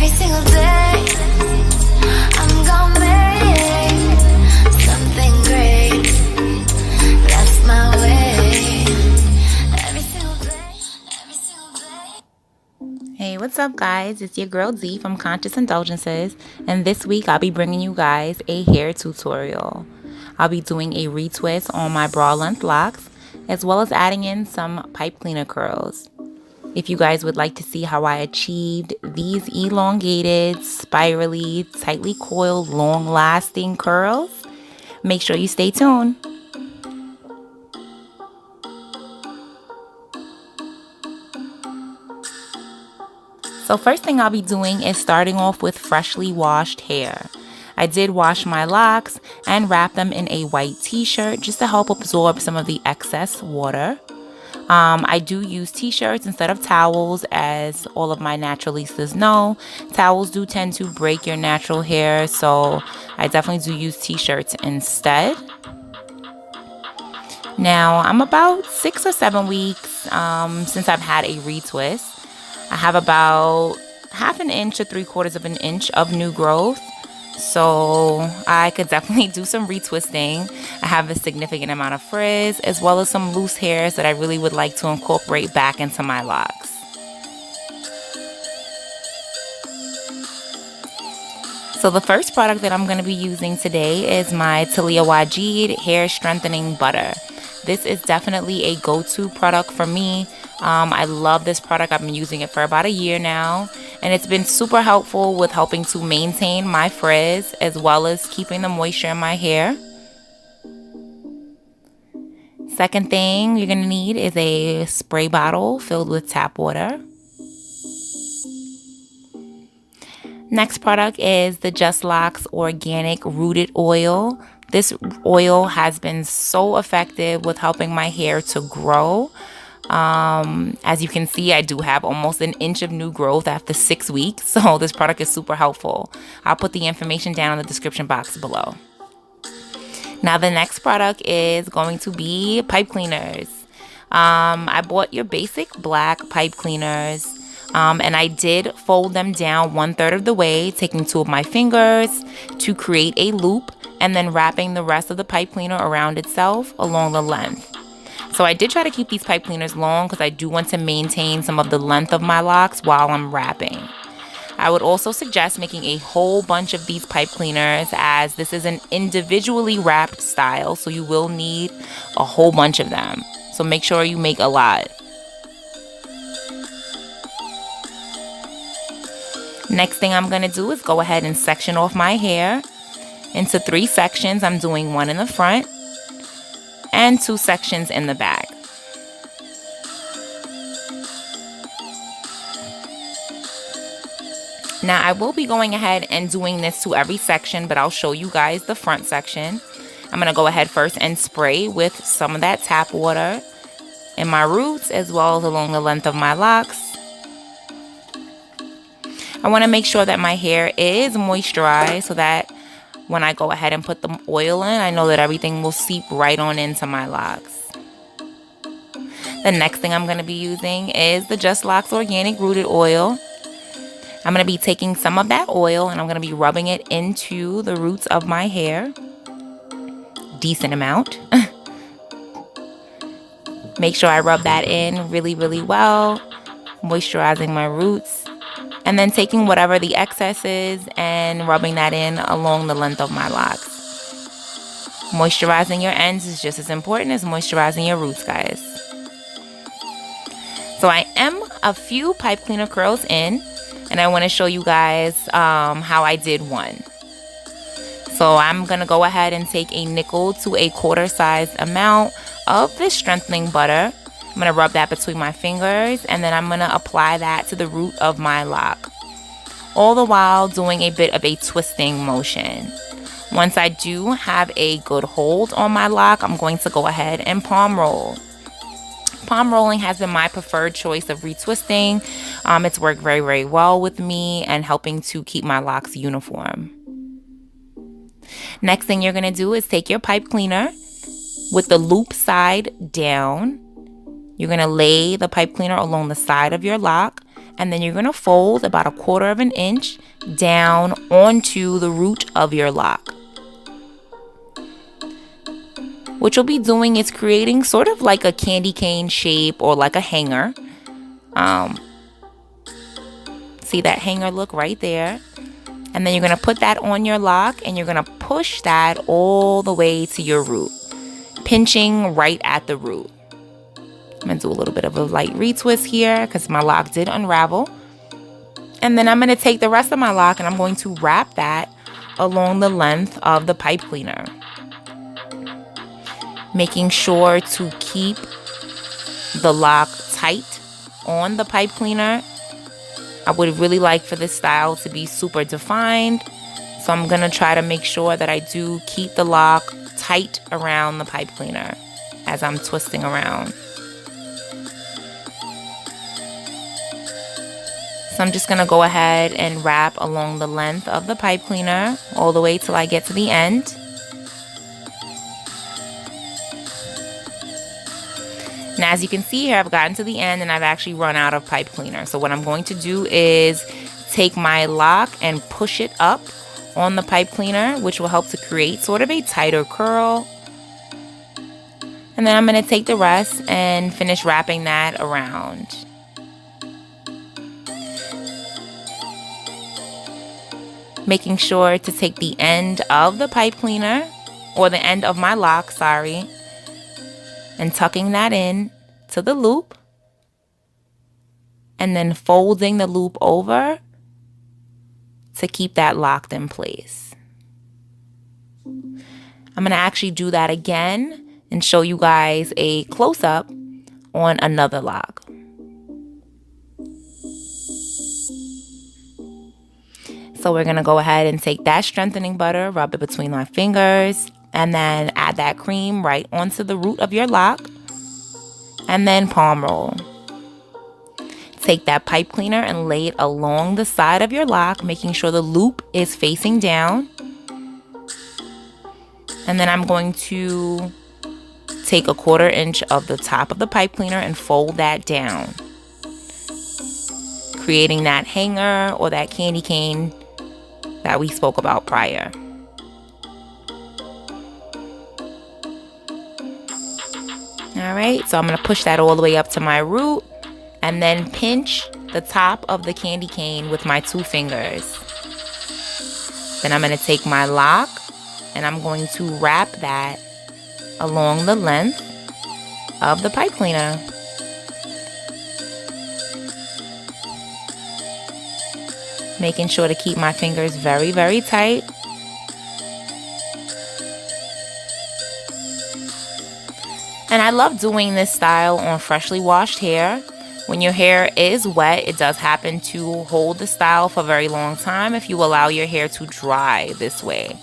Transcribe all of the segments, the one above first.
Every single day, I'm gonna make something great. That's my way. Every single day, every single day. Hey, what's up guys? It's your girl Z from Indulgences, and this week I'll be bringing you guys a hair tutorial. I'll be doing a retwist on my bra length locks, as well as adding in some pipe cleaner curls. If you guys would like to see how I achieved these elongated, spirally, tightly coiled, long-lasting curls, make sure you stay tuned. So first thing I'll be doing is starting off with freshly washed hair. I did wash my locks and wrap them in a white t-shirt just to help absorb some of the excess water. I do use t-shirts instead of towels, as all of my naturalistas know. Towels do tend to break your natural hair, so I definitely do use t-shirts instead. Now, I'm about 6 or 7 weeks since I've had a retwist. I have about half an inch to 3/4 of an inch of new growth, so I could definitely do some retwisting. I have a significant amount of frizz, as well as some loose hairs that I really would like to incorporate back into my locks. So the first product that I'm going to be using today is my Taliah Waajid Hair Strengthening Butter. This is definitely a go-to product for me. I love this product. I've been using it for about a year now, and it's been super helpful with helping to maintain my frizz as well as keeping the moisture in my hair. Second thing you're going to need is a spray bottle filled with tap water. Next product is the Just Locs Organic Rooted Oil. This oil has been so effective with helping my hair to grow. As you can see, I do have almost an inch of new growth after 6 weeks, so this product is super helpful. I'll put the information down in the description box below. Now the next product is going to be pipe cleaners. I bought your basic black pipe cleaners, and I did fold them down 1/3 of the way, taking 2 of my fingers to create a loop and then wrapping the rest of the pipe cleaner around itself along the length. So I did try to keep these pipe cleaners long because I do want to maintain some of the length of my locks while I'm wrapping. I would also suggest making a whole bunch of these pipe cleaners, as this is an individually wrapped style, so you will need a whole bunch of them. So make sure you make a lot. Next thing I'm going to do is go ahead and section off my hair into 3 sections. I'm doing 1 in the front and 2 sections in the back. Now I will be going ahead and doing this to every section, but I'll show you guys the front section. I'm going to go ahead first and spray with some of that tap water in my roots as well as along the length of my locks. I want to make sure that my hair is moisturized so that when I go ahead and put the oil in, I know that everything will seep right on into my locks. The next thing I'm going to be using is the Just Locs Organic Rooted Oil. I'm going to be taking some of that oil and I'm going to be rubbing it into the roots of my hair. Decent amount. Make sure I rub that in really, really well, moisturizing my roots. And then taking whatever the excess is and rubbing that in along the length of my locks. Moisturizing your ends is just as important as moisturizing your roots, guys. So I am a few pipe cleaner curls in, and I want to show you guys how I did one. So I'm going to go ahead and take a nickel to a quarter-sized amount of this strengthening butter. I'm going to rub that between my fingers, and then I'm going to apply that to the root of my lock, all the while doing a bit of a twisting motion. Once I do have a good hold on my lock, I'm going to go ahead and palm roll. Palm rolling has been my preferred choice of retwisting. It's worked very, very well with me and helping to keep my locks uniform. Next thing you're going to do is take your pipe cleaner with the loop side down. You're going to lay the pipe cleaner along the side of your lock And then you're going to fold about 1/4 of an inch down onto the root of your lock. What you'll be doing is creating sort of like a candy cane shape or like a hanger. See that hanger look right there? And then you're going to put that on your lock and you're going to push that all the way to your root, pinching right at the root. I'm going to do a little bit of a light retwist here because my lock did unravel. And then I'm going to take the rest of my lock and I'm going to wrap that along the length of the pipe cleaner, making sure to keep the lock tight on the pipe cleaner. I would really like for this style to be super defined, so I'm going to try to make sure that I do keep the lock tight around the pipe cleaner as I'm twisting around. So I'm just going to go ahead and wrap along the length of the pipe cleaner all the way till I get to the end. Now, as you can see here, I've gotten to the end and I've actually run out of pipe cleaner. So what I'm going to do is take my lock and push it up on the pipe cleaner, which will help to create sort of a tighter curl. And then I'm going to take the rest and finish wrapping that around. Making sure to take the end of the pipe cleaner, or the end of my lock, sorry, and tucking that in to the loop, and then folding the loop over to keep that locked in place. I'm going to actually do that again and show you guys a close-up on another lock. So we're going to go ahead and take that strengthening butter, rub it between my fingers, and then add that cream right onto the root of your lock. And then palm roll. Take that pipe cleaner and lay it along the side of your lock, making sure the loop is facing down. And then I'm going to take 1/4 inch of the top of the pipe cleaner and fold that down, creating that hanger or that candy cane that we spoke about prior. Alright, so I'm going to push that all the way up to my root and then pinch the top of the candy cane with my 2 fingers. Then I'm going to take my lock and I'm going to wrap that along the length of the pipe cleaner. Making sure to keep my fingers very, very tight. And I love doing this style on freshly washed hair. When your hair is wet, it does happen to hold the style for a very long time if you allow your hair to dry this way.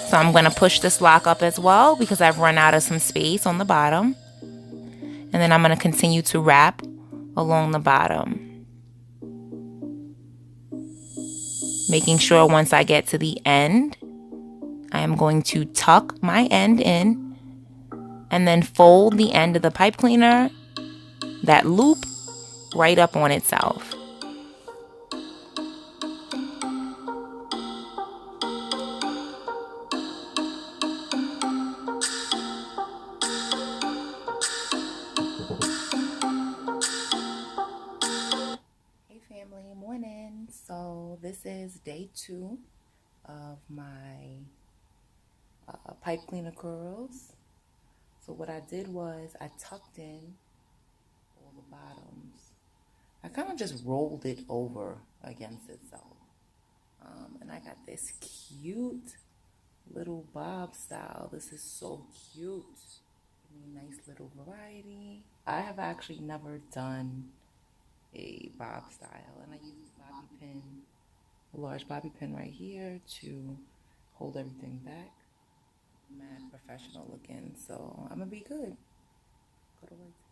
So I'm going to push this lock up as well because I've run out of some space on the bottom. And then I'm going to continue to wrap along the bottom, making sure once I get to the end, I am going to tuck my end in and then fold the end of the pipe cleaner, that loop, right up on itself. Hey family, morning. So this is day 2 of my pipe cleaner curls. So what I did was I tucked in all the bottoms. I kind of just rolled it over against itself. And I got this cute little bob style. This is so cute. Nice little variety. I have actually never done a bob style, and I use a bobby pin, a large bobby pin right here to hold everything back. Mad professional looking, so I'm gonna be good. Go to work.